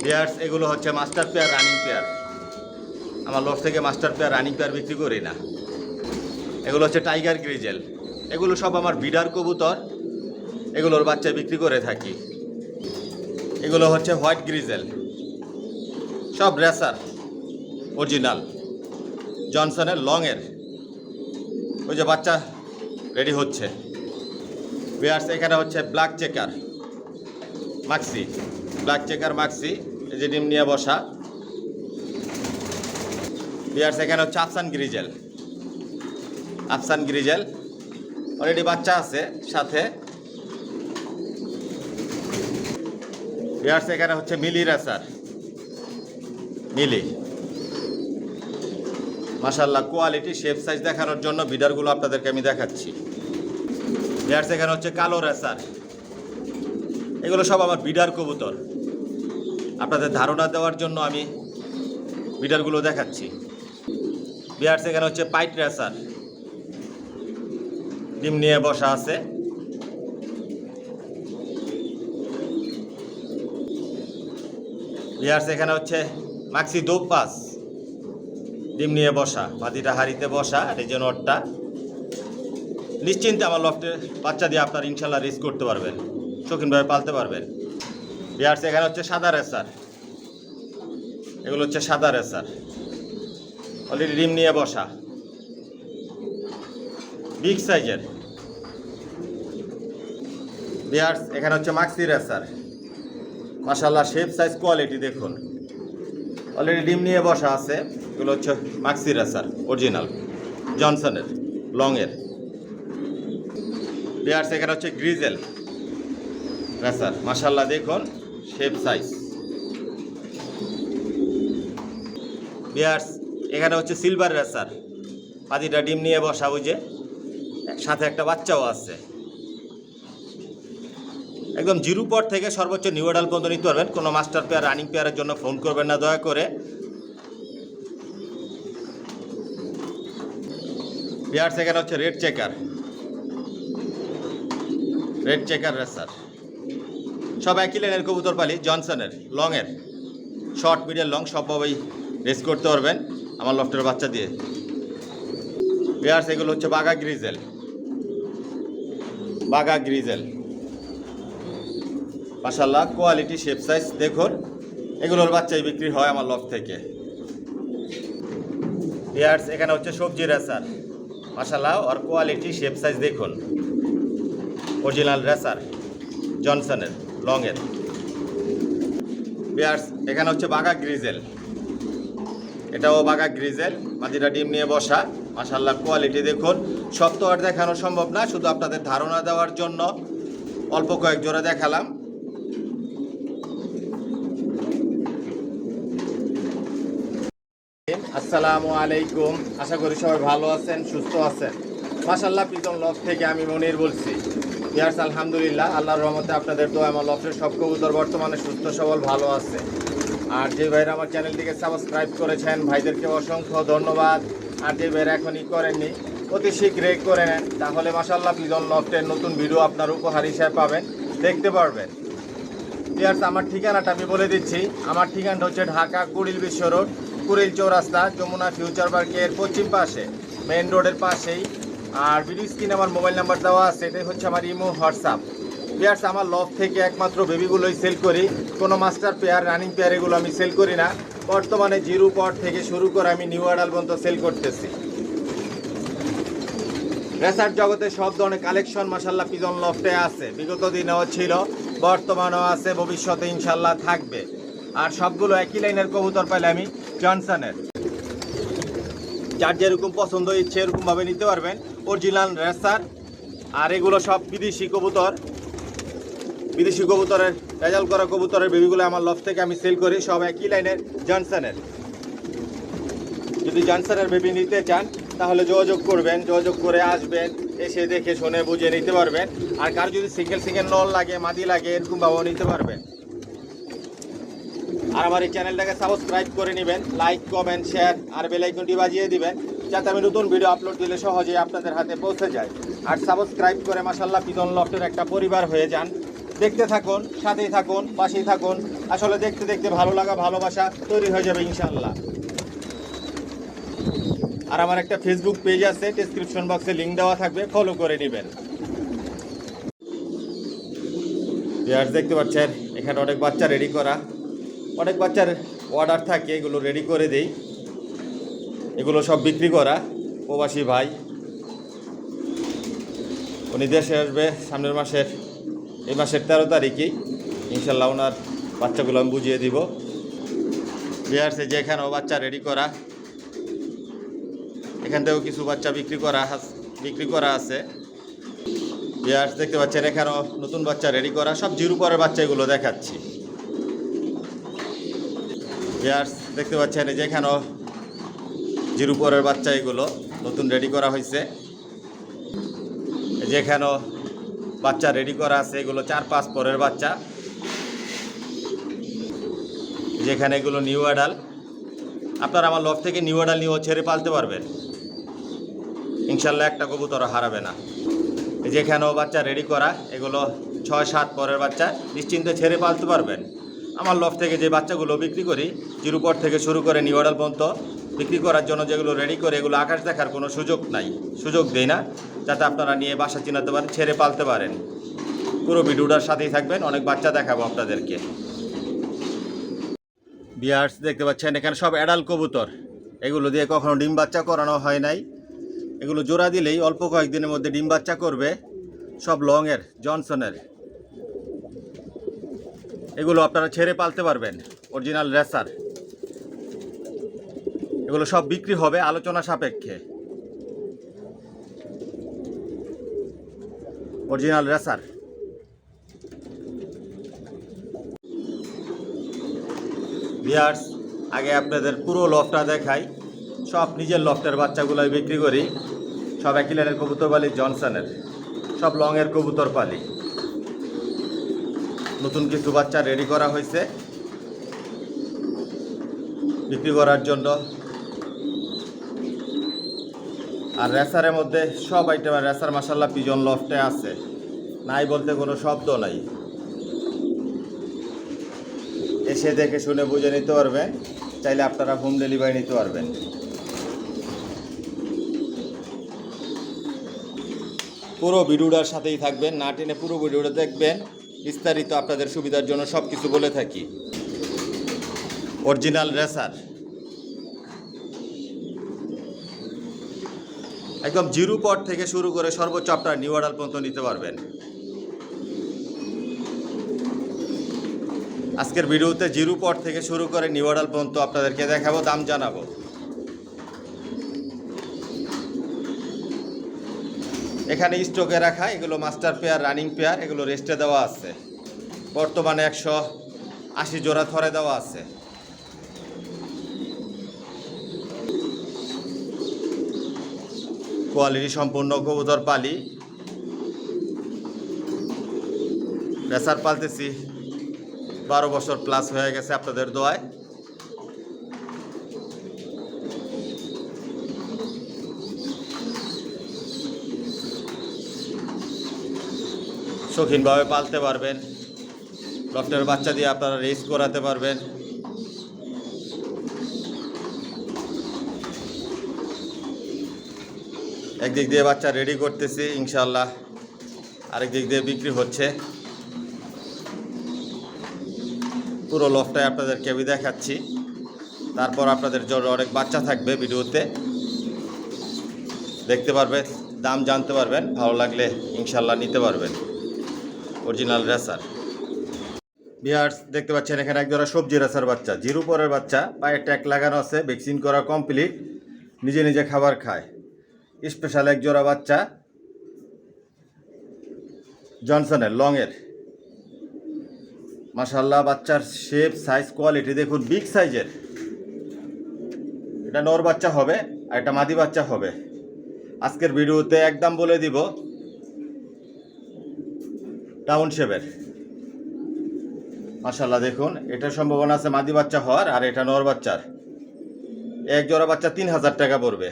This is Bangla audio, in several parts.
পেয়ার্স এগুলো হচ্ছে মাস্টার পেয়ার, রানিং পেয়ার। আমার লফট থেকে মাস্টার পেয়ার, রানিং পেয়ার বিক্রি করি না। এগুলো হচ্ছে টাইগার গ্রিজেল। এগুলো সব আমার বিডার কবুতর, এগুলোর বাচ্চা বিক্রি করে থাকি। এগুলো হচ্ছে হোয়াইট গ্রিজেল, সব রেসার অরিজিনাল জনসনের লংয়ের। ওই যে বাচ্চা রেডি হচ্ছে। পেয়ার্স এখানে হচ্ছে black checker Maksi, black checker Maksi, এই যে ডিম নিয়ে বসা। পেয়ার্স এখানে হচ্ছে আফসান গ্রিজেল, আফসান গ্রিজেল অলরেডি বাচ্চা আছে সাথে। পেয়ার্স এখানে হচ্ছে মিলি রেসার, মিলি মাশাআল্লাহ কোয়ালিটি শেপ সাইজ দেখানোর জন্য বিডারগুলো আপনাদেরকে আমি দেখাচ্ছি। পেয়ার্স এখানে হচ্ছে কালো রেসার। এগুলো সব আমার বিডার কবুতর, আপনাদের ধারণা দেওয়ার জন্য আমি বিডারগুলো দেখাচ্ছি। পেয়ার্স এখানে হচ্ছে পাইট রেসার, ডিম নিয়ে বসা আছে। পেয়ার্স এখানে হচ্ছে মাক্সি দোপাস, ডিম নিয়ে বসা, মাদিটা হাড়িতে বসা, এই যে নটটা। নিশ্চিন্তে আমার লফটে বাচ্চা দিয়ে আপনার ইনশাল্লাহ রেস করতে পারবেন, শৌখিনভাবে পালতে পারবেন। পেয়ার্স এখানে হচ্ছে সাদা রেসার, এগুলো হচ্ছে সাদা রেসার অলরেডি ডিম নিয়ে বসা, বিগ সাইজের। পেয়ার্স এখানে হচ্ছে মাক্সি রেসার, মাশাআল্লাহ শেপ সাইজ কোয়ালিটি দেখুন, অলরেডি ডিম নিয়ে বসা আছে। এগুলো হচ্ছে মাক্সি রেসার অরিজিনাল জনসনের লংয়ের। পেয়ার্স এখানে হচ্ছে গ্রিজেল রেসার, মাশাআল্লাহ দেখুন শেপ সাইজ। পেয়ার্স এখানে হচ্ছে সিলভার রেসার, পাদিটা ডিম নিয়ে বসা, ওই যে সাথে একটা বাচ্চাও আছে। একদম জিরো পট থেকে সর্বোচ্চ নিউ অ্যাডাল পর্যন্ত নিতে পারবেন। কোনো মাস্টার পেয়ার, রানিং পেয়ারের জন্য ফোন করবেন না দয়া করে। পেয়ার্স এখানে হচ্ছে red checker, red checker racer, সব একই লাইনের কবুতর পালি জনসনের লংয়ের, শর্ট মিডিয়াম লং সবভাবেই রেস করতে পারবেন আমার লফটের বাচ্চা দিয়ে। পেয়ার্স এগুলো হচ্ছে বাঘা গ্রিজেল, বাঘা গ্রিজেল মাশাআল্লাহ কোয়ালিটি শেপ সাইজ দেখুন, এগুলোর বাচ্চাই বিক্রি হয় আমার লফট থেকে। পেয়ার্স এখানে হচ্ছে সবজি রেসার, মাশাআল্লাহ ওর কোয়ালিটি শেপ সাইজ দেখুন, অরিজিনাল রেসার জনসনের লংয়ের। পেয়ার্স এখানে হচ্ছে বাঘা গ্রিজেল, এটাও বাঘা গ্রিজেল, মাদিটা ডিম নিয়ে বসা, মাশাআল্লাহ কোয়ালিটি দেখুন। সব তো আর দেখানো সম্ভব না, শুধু আপনাদের ধারণা দেওয়ার জন্য অল্প কয়েক জোড়া দেখালাম। আসসালামু আলাইকুম, আশা করি সবাই ভালো আছেন, সুস্থ আছেন। মাশাআল্লাহ পিজন লফট থেকে আমি মনির বলছি। পেয়ার্স আলহামদুলিল্লাহ আল্লাহর রহমতে আপনাদের দোয়া আমার লফটের সব কবুতর বর্তমানে সুস্থ সবল ভালো আছে। আর যে ভাইরা আমার চ্যানেলটিকে সাবস্ক্রাইব করেছেন ভাইদেরকে অসংখ্য ধন্যবাদ। আর যে ভাইরা এখনই করেননি অতি শীঘ্রই করে নেন, তাহলে মাশাআল্লাহ পিজন লফটের নতুন ভিডিও আপনার উপহার হিসেবে পাবেন, দেখতে পারবেন। পেয়ার্স আমার ঠিকানাটা আমি বলে দিচ্ছি। আমার ঠিকানাটা হচ্ছে ঢাকা কুড়িল বিশ্ব রোড, কুড়িল চৌরাস্তা, যমুনা ফিউচার পার্কের পশ্চিম পাশে, মেইন রোডের পাশেই। আর ভিডিও স্ক্রিনে আমার মোবাইল নাম্বার দেওয়া আছে, এটাই হচ্ছে আমার ইমো হোয়াটসঅ্যাপ। পেয়ার্স আমার লফট থেকে একমাত্র বেবিগুলোই সেল করি, কোনো মাস্টার পেয়ার, রানিং পেয়ার এগুলো আমি সেল করি না। বর্তমানে জিরো পট থেকে শুরু করে আমি নিউ অ্যাডাল পর্যন্ত সেল করতেছি। রেসার জগতে সব ধরনের কালেকশন মাশাআল্লাহ পিজন লফটে আছে, বিগত দিনেও ছিল, বর্তমানেও আছে, ভবিষ্যতে ইনশাল্লাহ থাকবে। আর সবগুলো একই লাইনের কবুতর পাইলে আমি জনসনের, যার যেরকম পছন্দ ইচ্ছে এরকমভাবে নিতে পারবেন, অরিজিনাল রেসার। আর এগুলো সব বিদেশি কবুতর, বিদেশি কবুতরের রেজাল্ট করা কবুতরের বেবিগুলো আমার লফট থেকে আমি সেল করি, সব একই লাইনের জনসনের। যদি জনসনের বেবি নিতে চান তাহলে যোগাযোগ করবেন, যোগাযোগ করে আসবেন, এসে দেখে শুনে বুঝে নিতে পারবেন। আর কার যদি সিঙ্গেল সিঙ্গেল নল লাগে, মাদি লাগে, এরকমভাবেও নিতে পারবেন। আর আমার এই চ্যানেলটাকে সাবস্ক্রাইব করে নেবেন, লাইক কমেন্ট শেয়ার আর বেল আইকনটি বাজিয়ে দিবেন, যাতে আমি নতুন ভিডিও আপলোড দিলে সহজেই আপনাদের হাতে পৌঁছে যায়। আর সাবস্ক্রাইব করে মাশাআল্লাহ পিজন লফটের একটা পরিবার হয়ে যান। দেখতে থাকুন, সাথেই থাকুন, পাশেই থাকুন। আসলে দেখতে দেখতে ভালো লাগা, ভালোবাসা তৈরি হয়ে যাবে ইনশাআল্লাহ। আর আমার একটা ফেসবুক পেজ আছে, ডেসক্রিপশন বক্সে লিংক দেওয়া থাকবে, ফলো করে নেবেন। দেখতে পাচ্ছেন এখানে অনেক বাচ্চা রেডি করা, অনেক বাচ্চার অর্ডার থাকে, এগুলো রেডি করে দেই। এগুলো সব বিক্রি করা। প্রবাসী ভাই, উনি দেশে আসবে সামনের মাসের, এই মাসের 13 তারিখেই ইনশাল্লাহ। ওনার বাচ্চাগুলো আমি বুঝিয়ে দিব। বিহারসে যে এখানেও বাচ্চা রেডি করা, এখান থেকেও কিছু বাচ্চা বিক্রি করা আছে। বিহার্স দেখতে পাচ্ছেন এখানেও নতুন বাচ্চা রেডি করা, সব জিরো পরের বাচ্চা এগুলো দেখাচ্ছি। বিহার্স দেখতে পাচ্ছেন এই যে এখানেও জিরো পরের বাচ্চা এগুলো নতুন রেডি করা হয়েছে। যেখানেও বাচ্চা রেডি করা আছে, এগুলো 4-5 পরের বাচ্চা। যেখানে এগুলো নিউ অ্যাডাল, আপনারা আমার লফট থেকে নিউ অ্যাডাল নিয়েও ছেড়ে পালতে পারবেন ইনশাল্লাহ, একটা কবুতর হারাবে না। যেখানেও বাচ্চা রেডি করা, এগুলো 6-7 পরের বাচ্চা, নিশ্চিন্তে ছেড়ে পালতে পারবেন। আমার লফট থেকে যে বাচ্চাগুলো বিক্রি করি, জিরো পর থেকে শুরু করে নিউ অ্যাডাল পর্যন্ত বিক্রি করার জন্য যেগুলো রেডি করে, এগুলো আকাশ দেখার কোনো সুযোগ দেই না, যাতে আপনারা নিয়ে বাসা চিনাতে পারেন, ছেড়ে পালতে পারেন। পুরো ভিডিওটার সাথেই থাকবেন, অনেক বাচ্চা দেখাবো আপনাদেরকে। বিয়ার্স দেখতে পাচ্ছেন এখানে সব অ্যাডাল কবুতর, এগুলো দিয়ে কখনো ডিম বাচ্চা করানো হয় নাই। এগুলো জোড়া দিলেই অল্প কয়েকদিনের মধ্যে ডিম বাচ্চা করবে। সব লংয়ের, জনসনের। এগুলো আপনারা ছেড়ে পালতে পারবেন, অরিজিনাল রেসার। এগুলো সব বিক্রি হবে আলোচনা সাপেক্ষে। Original racer. বিয়ার্স আগে আপনাদের পুরো লফটটা দেখাই। সব নিজের লফটের বাচ্চাগুলোই বিক্রি করি। সব একই লাইনের কবুতর পালি, জনসনের। সব লংয়ের কবুতর পালি। নতুন কিছু বাচ্চা রেডি করা হয়েছে বিক্রি করার জন্য। আর রেসারের মধ্যে সব আইটেমের রেসার মাশাআল্লাহ পিজন লফটে আছে, নাই বলতে কোনো শব্দ নাই। এসে দেখে শুনে বুঝে নিতে পারবেন, চাইলে আপনারা হোম ডেলিভারি নিতে পারবেন। পুরো ভিডিওটার সাথেই থাকবেন, না টেনে পুরো ভিডিওটা দেখবেন। বিস্তারিত আপনাদের সুবিধার জন্য সব কিছু বলে থাকি। অরিজিনাল রেসার, একদম জিরো পট থেকে শুরু করে সর্বোচ্চ আপনারা নিউ অ্যাডাল পর্যন্ত নিতে পারবেন। আজকের ভিডিওতে জিরো পট থেকে শুরু করে নিউ অ্যাডাল পর্যন্ত আপনাদেরকে দেখাবো, দাম জানাবো। এখানে স্টকে রাখা এগুলো মাস্টার পেয়ার, রানিং পেয়ার, এগুলো রেস্টে দেওয়া আছে। বর্তমানে 180 জোড়া থরে দেওয়া আছে। কোয়ালিটি সম্পূর্ণ কবুতর পালি। রেসার পালতেছি 12 বছর প্লাস হয়ে গেছে আপনাদের দোয়ায়। শৌখিনভাবে পালতে পারবেন। লফটের বাচ্চা দিয়ে আপনারা রেস করাতে পারবেন। একদিক দিয়ে বাচ্চা রেডি করতেছি ইনশাল্লাহ, আরেক দিক দিয়ে বিক্রি হচ্ছে। পুরো লফটায় আপনাদেরকে আমি দেখাচ্ছি। তারপর আপনাদের জন্য অনেক বাচ্চা থাকবে ভিডিওতে, দেখতে পারবেন, দাম জানতে পারবেন, ভালো লাগলে ইনশাল্লাহ নিতে পারবেন। Original racer. বিয়ার্স দেখতে পাচ্ছেন এখানে একজোড়া সবজি রেসার বাচ্চা, জিরো পরের বাচ্চা, পায়ে ট্যাগ লাগানো আছে, ভ্যাকসিন করা কমপ্লিট, নিজে নিজে খাবার খায়। স্পেশাল এক জোড়া বাচ্চা জনসনের লংয়ের। মাশাআল্লাহ বাচ্চার শেপ, সাইজ, কোয়ালিটি দেখুন, বিগ সাইজের। এটা নর বাচ্চা হবে আর এটা মাদি বাচ্চা হবে। আজকের ভিডিওতে একদম বলে দিব টাউন শেপের। মাশাআল্লাহ দেখুন, এটা সম্ভাবনা আছে মাদি বাচ্চা হওয়ার, আর এটা নর বাচ্চার। এক জোড়া বাচ্চা 3000 টাকা পড়বে।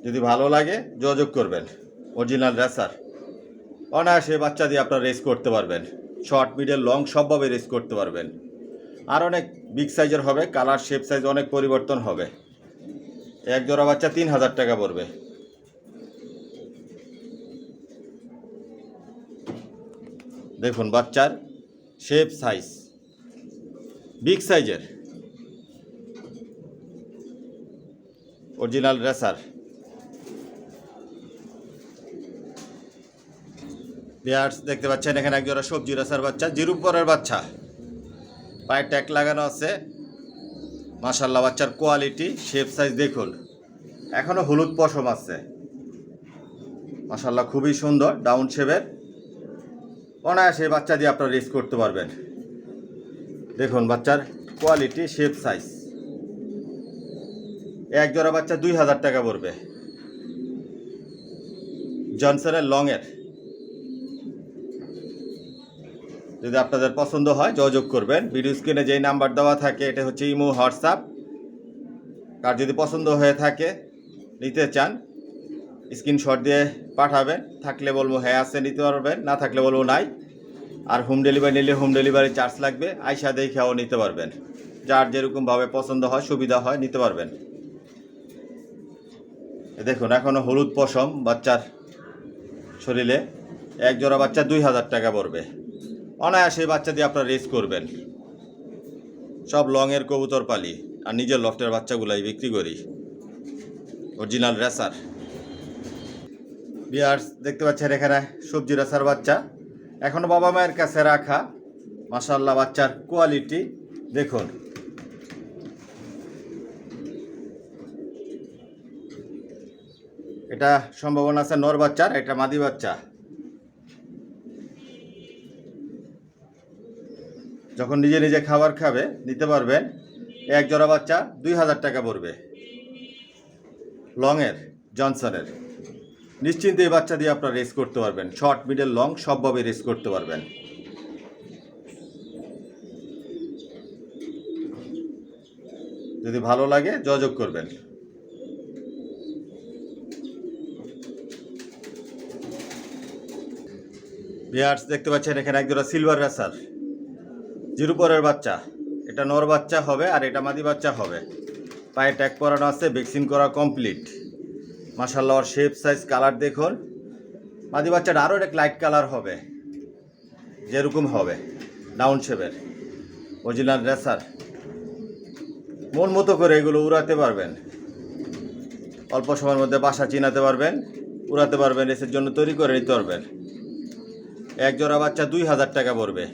যদি ভালো লাগে যোগাযোগ করবেন। Original racer. অনায়াসে বাচ্চা দিয়ে আপনারা রেস করতে পারবেন। শর্ট, মিডল, লং সবভাবে রেস করতে পারবেন। আর অনেক বিগ সাইজের হবে, কালার শেপ সাইজ অনেক পরিবর্তন হবে। এক জোড়া বাচ্চা 3000 টাকা পড়বে। দেখুন বাচ্চার শেপ সাইজ বিগ সাইজের, অরিজিনাল রেসার। বিয়ার্স দেখতে পাচ্ছেন এখানে এক জোড়া সবজি রেসার বাচ্চা, জিরো পরের বাচ্চা, পায়ে ট্যাগ লাগানো আছে। মাশাল্লাহ বাচ্চার কোয়ালিটি, শেপ সাইজ দেখুন, এখনো হলুদ পশম আছে। মাশাল্লাহ খুবই সুন্দর, ডাউন শেপের। অনায়াসে বাচ্চা দিয়ে আপনারা রেস করতে পারবেন। দেখুন বাচ্চার কোয়ালিটি, শেপ সাইজ। এক জোড়া বাচ্চা 2000 টাকা পড়বে, জনসনের লংয়ের। যদি আপনাদের পছন্দ হয় যোগাযোগ করবেন। ভিডিও স্ক্রিনে যেই নাম্বার দেওয়া থাকে এটা হচ্ছে ইমো, হোয়াটসঅ্যাপ। আর যদি পছন্দ হয়ে থাকে, নিতে চান, স্ক্রিনশট দিয়ে পাঠাবেন। থাকলে বলবো হ্যাঁ আছে, নিতে পারবেন, না থাকলে বলবো নাই। আর হোম ডেলিভারি নিলে হোম ডেলিভারি চার্জ লাগবে, আইসা দেখেও নিতে পারবেন। যার যেরকমভাবে পছন্দ হয়, সুবিধা হয়, নিতে পারবেন। দেখুন এখনও হলুদ পশম বাচ্চার শরীরে। এক জোড়া বাচ্চা 2000 টাকা পড়বে। অনায়াসে বাচ্চা দিয়ে আপনারা রেস করবেন। সব লংয়ের কবুতর পালি, আর নিজের লফটের বাচ্চাগুলাই বিক্রি করি, অরিজিনাল রেসার। বিয়ার্স দেখতে পাচ্ছেন এখানে সবজি রেসার বাচ্চা, এখনও বাবা মায়ের কাছে রাখা। মাশাআল্লাহ বাচ্চার কোয়ালিটি দেখুন। এটা সম্ভাবনা আছে নর বাচ্চার, এটা মাদি বাচ্চা। যখন নিজে নিজে খাবার খাবে নিতে পারবেন। এক জোড়া বাচ্চা 2000 টাকা পড়বে, লংয়ের, জনসনের। নিশ্চিন্তে এই বাচ্চা দিয়ে আপনারা রেস করতে পারবেন। শর্ট, মিডল, লং সবভাবে রেস করতে পারবেন। যদি ভালো লাগে যোগাযোগ করবেন। ভিউয়ার্স দেখতে পাচ্ছেন এখানে এক জোড়া সিলভার রেসার, জিরো পরের বাচ্চা। এটা নর বাচ্চা হবে আর এটা মাদি বাচ্চা হবে। পায়ে ট্যাগ করানো আছে, ভ্যাকসিন করা কমপ্লিট। মাশাআল্লাহ ওর শেপ সাইজ, কালার দেখুন। মাদি বাচ্চাটা আরও এক লাইট কালার হবে, যেরকম হবে, ডাউন শেপের, অরিজিনাল রেসার। মন মতো করে এগুলো উড়াতে পারবেন। অল্প সময়ের মধ্যে বাসা চিনাতে পারবেন, উড়াতে পারবেন, রেসের জন্য তৈরি করে নিতে পারবেন। এক জোড়া বাচ্চা 2000 টাকা পড়বে।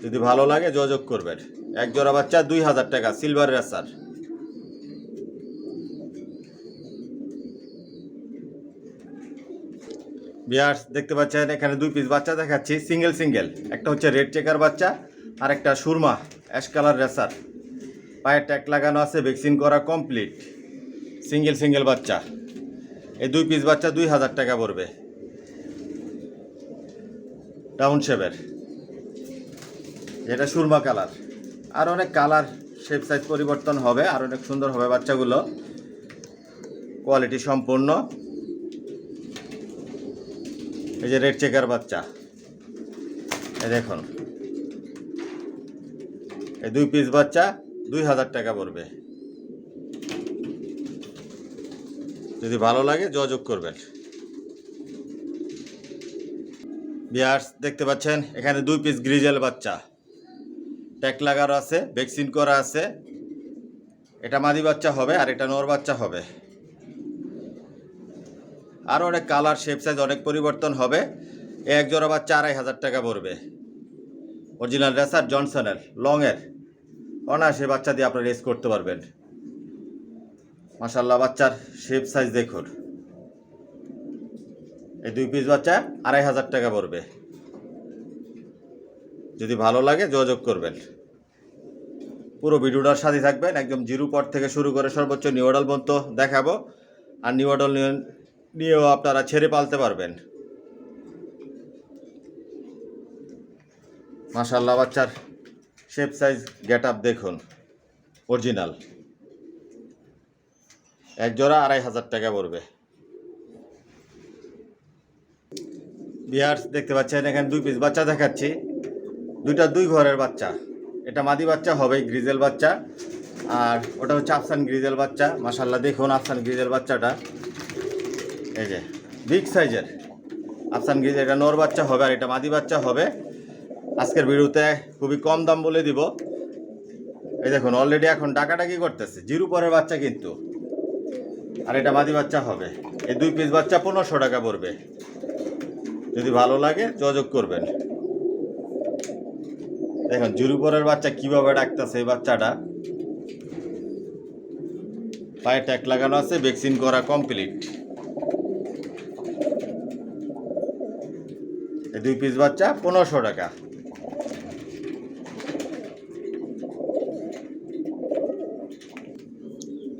যদি ভালো লাগে যোগাযোগ করবেন। এক জোড়া বাচ্চা 2000 টাকা, সিলভার রেসার। বিয়ার্স দেখতে পাচ্ছেন এখানে দুই পিস বাচ্চা দেখাচ্ছি, সিঙ্গেল সিঙ্গেল। একটা হচ্ছে রেড চেকার বাচ্চা, আর একটা সুরমা অ্যাশ কালার রেসার। পায়ে ট্যাগ লাগানো আছে, ভ্যাকসিন করা কমপ্লিট। সিঙ্গেল সিঙ্গেল বাচ্চা। এই দুই পিস বাচ্চা 2000 টাকা পড়বে, ডাউন শেপের। এটা সুরমা কালার। আর অনেক কালার, শেপ সাইজ পরিবর্তন হবে, আর অনেক সুন্দর হবে বাচ্চাগুলো। কোয়ালিটি সম্পূর্ণ। এই যে রেড চেকার বাচ্চা, এই দেখুন। এই দুই পিস বাচ্চা 2000 টাকা পড়বে। যদি ভালো লাগে যোগাযোগ করবেন। ভিউয়ার্স দেখতে পাচ্ছেন এখানে দুই পিস গ্রিজেল বাচ্চা, ট্যাগ লাগানো আছে, ভ্যাকসিন করা আছে। এটা মাদি বাচ্চা হবে আর এটা নর বাচ্চা হবে। আরও অনেক কালার, শেপ সাইজ অনেক পরিবর্তন হবে। এক জোড়া বাচ্চা 2500 টাকা পড়বে, অরিজিনাল রেসার, জনসনের, লংয়ের। অনায়াসে বাচ্চা দিয়ে আপনারা রেস করতে পারবেন। মাশাআল্লাহ বাচ্চার শেপ সাইজ দেখুন। এই দুই পিস বাচ্চা 2500 টাকা পড়বে। যদি ভালো লাগে যোগাযোগ করবেন। পুরো ভিডিওটার সাথে থাকবেন। একদম জিরো পট থেকে শুরু করে সর্বোচ্চ নিউ অডাল পর্যন্ত দেখাবো। আর নিউ অডাল নিয়েও আপনারা ছেড়ে পালতে পারবেন। মাশাআল্লাহ বাচ্চার শেপ সাইজ, গেট আপ দেখুন, অরিজিনাল। এক জোড়া 2500 টাকা পড়বে। ভিউয়ার্স দেখতে পাচ্ছেন এখানে 2 পিস বাচ্চা দেখাচ্ছি, দুইটা 2 ঘরের বাচ্চা। এটা মাদি বাচ্চা হবে, গ্রিজেল বাচ্চা, আর ওটা হচ্ছে আফসান গ্রিজেল বাচ্চা। মাশাআল্লাহ দেখুন আফসান গ্রিজেল বাচ্চাটা, এই যে বিগ সাইজের আফসান গ্রিজেল। এটা নর বাচ্চা হবে আর এটা মাদি বাচ্চা হবে। আজকের ভিডিওতে খুবই কম দাম বলে দিব। এই দেখুন অলরেডি এখন ডাকাডাকি করতেছে, 0 পরের বাচ্চা কিন্তু, আর এটা মাদি বাচ্চা হবে। এই 2 পিস বাচ্চা 1500 টাকা পড়বে। যদি ভালো লাগে যোগাযোগ করবেন। দেখুন 0 পরের বাচ্চা কিভাবে ডাকতেছে এই বাচ্চাটা। পায়ে ট্যাগ লাগানো আছে, ভ্যাকসিন করা কমপ্লিট। এই 2 পিস বাচ্চা 1500 টাকা।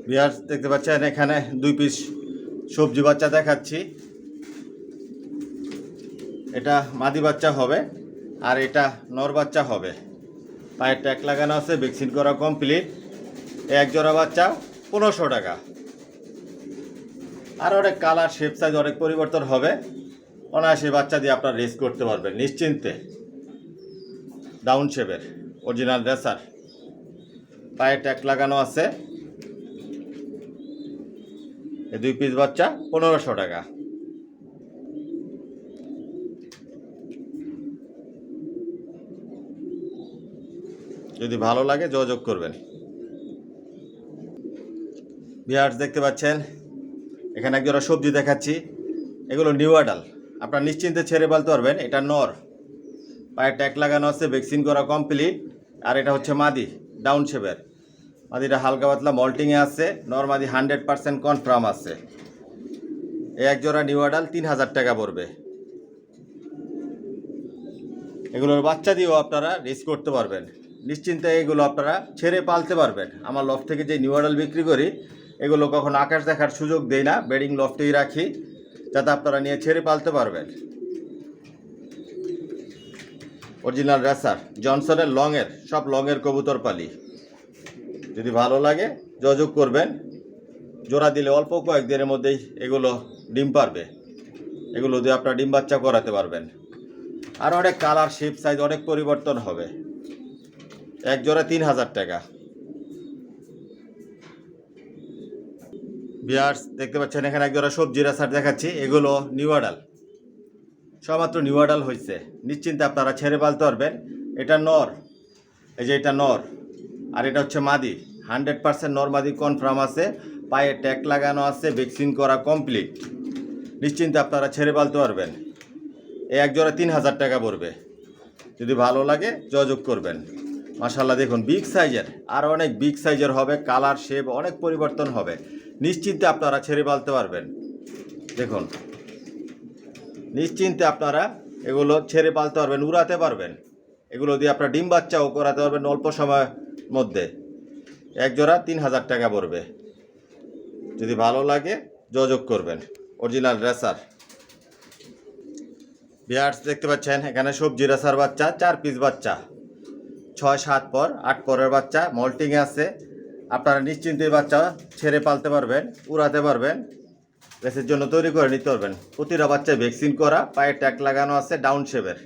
ভিউয়ার্স দেখতে পাচ্ছেন এখানে 2 পিস সবজি বাচ্চা দেখাচ্ছি। এটা মাদি বাচ্চা হবে আর এটা নর বাচ্চা হবে। পায়ে ট্যাগ লাগানো আছে, ভ্যাকসিন করা কমপ্লিট। এক জোড়া বাচ্চা 1500 টাকা। আর অনেক কালার শেপ সাইজ অনেক পরিবর্তন হবে। অনায়াসে বাচ্চা দিয়ে আপনার রেস করতে পারবেন নিশ্চিন্তে। ডাউন শেপের অরিজিনাল রেসার, পায়ে ট্যাগ লাগানো আছে। এই 2 পিস বাচ্চা 1500 টাকা। যদি ভালো লাগে যোগাযোগ করবেন। ভিউয়ার্স দেখতে পাচ্ছেন এখানে একজোড়া সবজি দেখাচ্ছি। এগুলো নিউ অ্যাডাল, আপনারা নিশ্চিন্তে ছেড়ে ফেলতে পারবেন। এটা নর, পায়ে ট্যাগ লাগানো আছে, ভ্যাকসিন করা কমপ্লিট। আর এটা হচ্ছে মাদি, ডাউন শেপের মাদিটা, হালকা পাতলা মল্টিংয়ে আছে। নর মাদি 100% কনফার্ম আছে। এই এক জোড়া নিউ অ্যাডাল 3000 টাকা পড়বে। এগুলোর বাচ্চা দিয়েও আপনারা রেস করতে পারবেন নিশ্চিন্তে। এগুলো আপনারা ছেড়ে পালতে পারবেন। আমার লফট থেকে যে নিউ অ্যাডাল বিক্রি করি এগুলো কখনো আকাশ দেখার সুযোগ দেই না, বেডিং লফটেই রাখি যাতে আপনারা নিয়ে ছেড়ে পালতে পারবেন। অরিজিনাল রেসার, জনসনের লংয়ের, সব লংয়ের কবুতর পালি। যদি ভালো লাগে যোগাযোগ করবেন। জোড়া দিলে অল্প কয়েকদিনের মধ্যেই এগুলো ডিম পারবে। এগুলো দিয়ে আপনারা ডিম বাচ্চা করাতে পারবেন। আর অনেক কালার শেপ সাইজ অনেক পরিবর্তন হবে। এক জোড়া 3000 টাকা। ভিউয়ার্স দেখতে পাচ্ছেন এখানে এক জোড়া সবজি রেসার দেখাচ্ছি। এগুলো নিউ অ্যাডাল, সবমাত্র নিউ অ্যাডাল হয়েছে। নিশ্চিন্তে আপনারা ছেড়ে পালতে পারবেন। এটা নর, এই যে এটা নর, আর এটা হচ্ছে মাদি। 100% নর মাদি কনফার্ম আছে। পায়ে ট্যাগ লাগানো আছে, ভ্যাকসিন করা কমপ্লিট। নিশ্চিন্তে আপনারা ছেড়ে পালতে পারবেন। এই এক জোড়া 3000 টাকা পড়বে। যদি ভালো লাগে যোগাযোগ করবেন। মাশাআল্লাহ দেখুন বিগ সাইজের, আর অনেক বিগ সাইজের হবে। কালার শেপ অনেক পরিবর্তন হবে। নিশ্চিন্তে আপনারা ছেড়ে পালতে পারবেন। দেখুন নিশ্চিন্তে আপনারা এগুলো ছেড়ে পালতে পারবেন, উড়াতে পারবেন। এগুলো দিয়ে আপনারা ডিম বাচ্চাও করাতে পারবেন অল্প সময়ের মধ্যে। এক জোড়া 3000 টাকা পড়বে। যদি ভালো লাগে যোগাযোগ করবেন। Original racer. ভিউয়ার্স দেখতে পাচ্ছেন এখানে সবজি রেসার বাচ্চা, 4 পিস বাচ্চা, 6-7 পর 8 পরের বাচ্চা, মল্টিংয়ে আছে। আপনারা নিশ্চিন্তে বাচ্চা ছেড়ে পালতে পারবেন, উড়াতে পারবেন, রেসের জন্য তৈরি করে নিতে পারবেন। প্রতিটা বাচ্চায় ভ্যাকসিন করা, পায়ে ট্যাগ লাগানো আছে, ডাউন শেপের,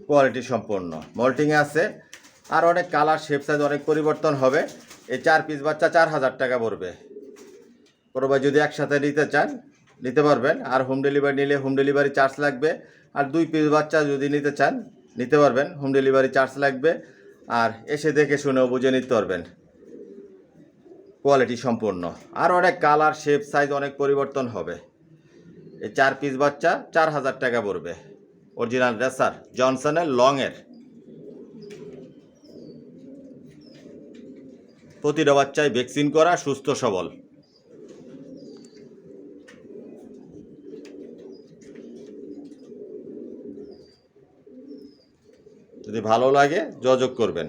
কোয়ালিটি সম্পন্ন, মল্টিংয়ে আছে। আর অনেক কালার শেপ সাইজ অনেক পরিবর্তন হবে। এই 4 পিস বাচ্চা 4000 টাকা পড়বে। কোনো ভাই যদি একসাথে নিতে চান নিতে পারবেন। আর হোম ডেলিভারি নিলে হোম ডেলিভারি চার্জ লাগবে। আর 2 পিস বাচ্চা যদি নিতে চান নিতে পারবেন, হোম ডেলিভারি চার্জ লাগবে। আর এসে দেখে শুনেও বুঝে নিতে পারবেন, কোয়ালিটি সম্পূর্ণ। আর অনেক কালার শেপ সাইজ অনেক পরিবর্তন হবে। এই 4 পিস বাচ্চা 4000 টাকা পড়বে। অরিজিনাল রেসার, জনসনের লংয়ের। প্রতিটা বাচ্চায় ভ্যাকসিন করা, সুস্থ সবল। যদি ভালো লাগে যোগাযোগ করবেন।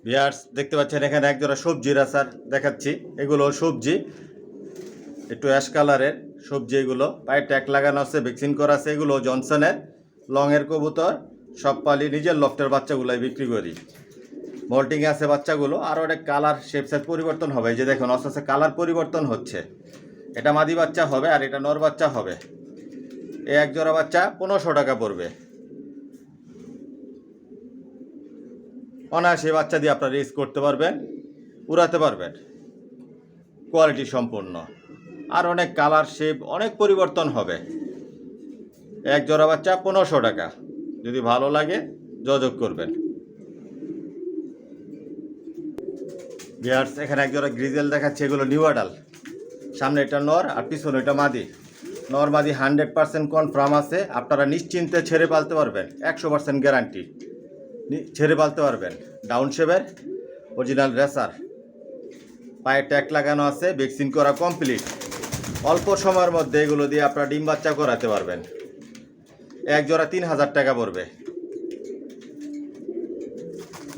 ভিউয়ার্স দেখতে পাচ্ছেন এখানে এক জোড়া সবজি রেসার দেখাচ্ছি। এগুলো সবজি, একটু অ্যাশ কালারের সবজি। এগুলো পায়ে ট্যাগ লাগানো আছে, ভ্যাকসিন করা আছে। এগুলো জনসনের লংয়ের কবুতর, সব পালি নিজের লফটের বাচ্চাগুলাই বিক্রি করি। মল্টিংয়ে আছে বাচ্চাগুলো। আরও অনেক কালার শেপ সাইজ পরিবর্তন হবে। এই যে দেখুন আস্তে আস্তে কালার পরিবর্তন হচ্ছে। এটা মাদি বাচ্চা হবে আর এটা নর বাচ্চা হবে। এই এক জোড়া বাচ্চা 1500 টাকা পড়বে। অনায়াসে বাচ্চা দিয়ে আপনারা রেস করতে পারবেন, উড়াতে পারবেন, কোয়ালিটি সম্পূর্ণ। আর অনেক কালার শেপ অনেক পরিবর্তন হবে। এক জোড়া বাচ্চা 1500 টাকা। যদি ভালো লাগে যোগাযোগ করবেন। ভিউয়ার্স এখানে এক জোড়া গ্রিজেল দেখাচ্ছে, এগুলো নিউ অ্যাডাল। সামনে এটা নর আর পিছনে এটা মাদি। নর মাদি 100% কনফার্ম আছে। আপনারা নিশ্চিন্তে ছেড়ে পালতে পারবেন, 100% গ্যারান্টি ছেড়ে পালতে পারবেন। ডাউন শেপের অরিজিনাল রেসার, পায়ে ট্যাগ লাগানো আছে, ভ্যাকসিন করা কমপ্লিট। অল্প সময়ের মধ্যে এগুলো দিয়ে আপনারা ডিম বাচ্চা করাতে পারবেন। এক জোড়া 3000 টাকা পড়বে।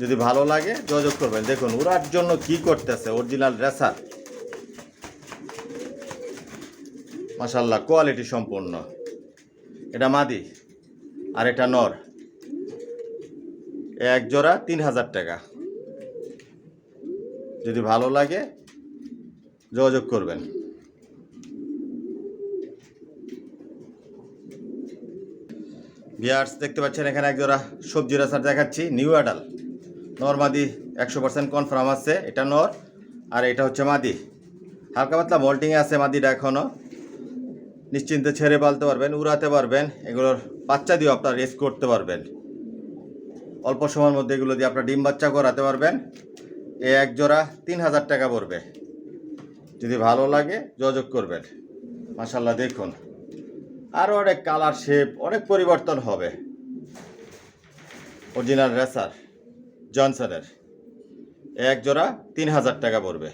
যদি ভালো লাগে যোগাযোগ করবেন। দেখুন উড়ার জন্য কি করতেছে, অরিজিনাল রেসার, মাশাআল্লাহ কোয়ালিটি সম্পূর্ণ। এটা মাদি আর এটা নর। এক জোড়া 3000 টাকা। যদি ভালো লাগে যোগাযোগ করবেন। ভিউয়ার্স দেখতে পাচ্ছেন এখানে এক জোড়া সবজি রেসার দেখাচ্ছি, নিউ অ্যাডাল। নর মাদি 100% কনফার্ম আছে। এটা নর আর এটা হচ্ছে মাদি। হালকা পাতলা মল্টিংয়ে আছে মাদিটা এখনও। নিশ্চিন্তে ছেড়ে পালতে পারবেন, উড়াতে পারবেন। এগুলোর বাচ্চা দিয়েও আপনারা রেস করতে পারবেন। অল্প সময়ের মধ্যে এগুলো দিয়ে আপনারা ডিম বাচ্চা করাতে পারবেন। এই এক জোড়া 3000 টাকা পড়বে। যদি ভালো লাগে যোগাযোগ করবেন। মাশাআল্লাহ দেখুন আরও অনেক কালার শেপ অনেক পরিবর্তন হবে। অরিজিনাল রেসার জনসনের এক জোড়া 3000 টাকা পড়বে।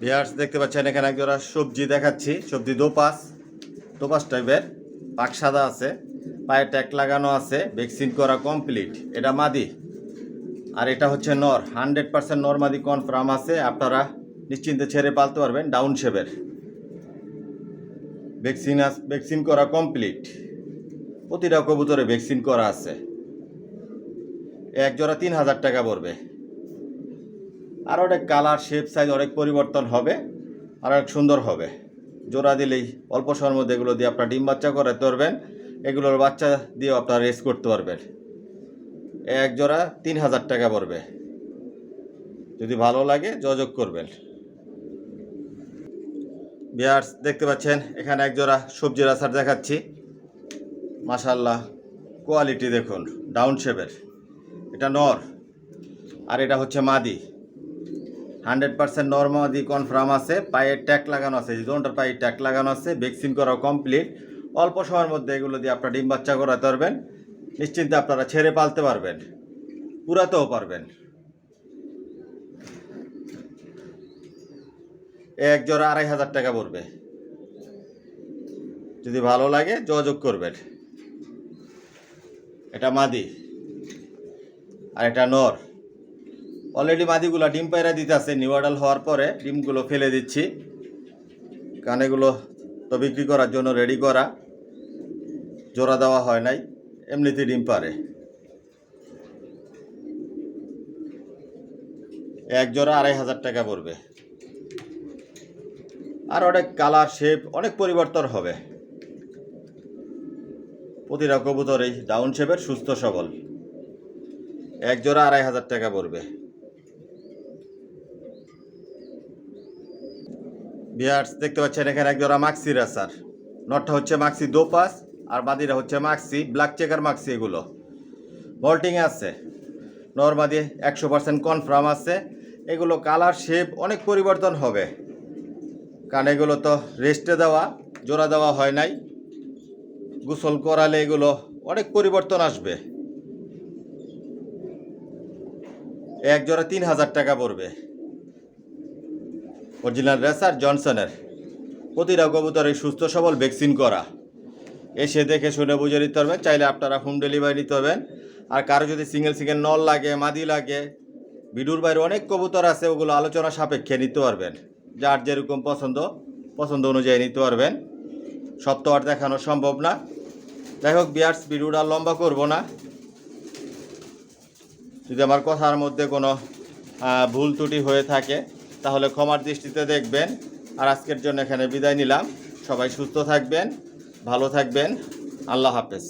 ভিউয়ার্স দেখতে পাচ্ছেন এখানে এক জোড়া সবজি দেখাচ্ছি, সবজি দোপাস টাইপের, পাক সাদা আছে, পায়ে ট্যাগ লাগানো আছে, ভ্যাকসিন করা কমপ্লিট। এটা মাদি আর এটা হচ্ছে নর। 100% নর মাদি কনফার্ম আছে। আপনারা নিশ্চিন্তে ছেড়ে পালতে পারবেন। ডাউন শেপের, ভ্যাকসিন করা কমপ্লিট। প্রতিটা কবুতরে ভ্যাকসিন করা আছে। এক জোড়া 3000 টাকা পড়বে। আর অনেক কালার শেপ সাইজ অনেক পরিবর্তন হবে, আর অনেক সুন্দর হবে। জোড়া দিলেই অল্প সময়ের মধ্যে এগুলো দিয়ে আপনারা ডিম বাচ্চা করাতে পারবেন। এগুলোর বাচ্চা দিয়েও আপনারা রেস করতে পারবেন। এক জোড়া 3000 টাকা পড়বে। যদি ভালো লাগে যোগাযোগ করবেন। ভিউয়ার্স দেখতে পাচ্ছেন এখানে এক জোড়া সবজি রাসার দেখাচ্ছি। মাশাআল্লাহ কোয়ালিটি দেখুন, ডাউন শেপের। এটা নর আর এটা হচ্ছে মাদি। 100% নর মাদি কনফার্ম আছে। পায়ে ট্যাগ লাগানো আছে, দুটোর পায়ে ট্যাগ লাগানো আছে, ভ্যাকসিন করা কমপ্লিট। অল্প সময়ের মধ্যে এগুলো দিয়ে আপনারা ডিম বাচ্চা করাতে পারবেন। নিশ্চিন্তে আপনারা ছেড়ে পালতে পারবেন, উড়াতেও পারবেন। এক জোড়া 2500 টাকা পড়বে। যদি ভালো লাগে যোগাযোগ করবেন। এটা মাদি আর এটা নর। অলরেডি মাদিগুলো ডিম পায়রা দিতে আছে। নিউ অ্যাডাল হওয়ার পরে ডিমগুলো ফেলে দিচ্ছি, কারণ এগুলো তো বিক্রি করার জন্য রেডি করা, জোড়া দেওয়া হয় নাই, এমনিতে ডিম পারে। এক জোড়া 2500 টাকা পড়বে। আর অনেক কালার শেপ অনেক পরিবর্তন হবে। প্রতিটা কবুতরই ডাউন শেপের, সুস্থ সবল। এক জোড়া 2500 টাকা পড়বে। ভিউয়ার্স দেখতে পাচ্ছেন এখানে এক জোড়া মাক্সি রেসার। নটটা হচ্ছে মাক্সি দোপাস আর বাদিরা হচ্ছে মাক্সি ব্ল্যাক চেকার মাক্সি। এগুলো মল্টিংয়ে আছে। নর মাদি 100% কনফার্ম আছে। এগুলো কালার শেপ অনেক পরিবর্তন হবে, কারণ এগুলো তো রেস্টে দেওয়া, জোড়া দেওয়া হয় নাই। গোসল করালে এগুলো অনেক পরিবর্তন আসবে। এক জোড়া 3000 টাকা পড়বে। অরিজিনাল রেসার জনসনের। প্রতিটা কবুতরে সুস্থ সবল, ভ্যাকসিন করা। এসে দেখে শুনে বুঝে নিতে পারবেন। চাইলে আপনারা হোম ডেলিভারি নিতে পারবেন। আর কারো যদি সিঙ্গেল নল লাগে, মাদি লাগে, ভিডিওর বাইরে অনেক কবুতর আছে, ওগুলো আলোচনা সাপেক্ষে নিতে পারবেন। যার যেরকম পছন্দ অনুযায়ী নিতে পারবেন। সব তো আর দেখানো সম্ভব না। যাই হোক ভিউয়ার্স, ভিডিওটা লম্বা করব না। যদি আমার কথার মধ্যে কোনো ভুল ত্রুটি হয়ে থাকে তাহলে ক্ষমার দৃষ্টিতে দেখবেন। আর আজকের জন্য এখানে বিদায় নিলাম। সবাই সুস্থ থাকবেন, ভালো থাকবেন। আল্লাহ হাফেজ।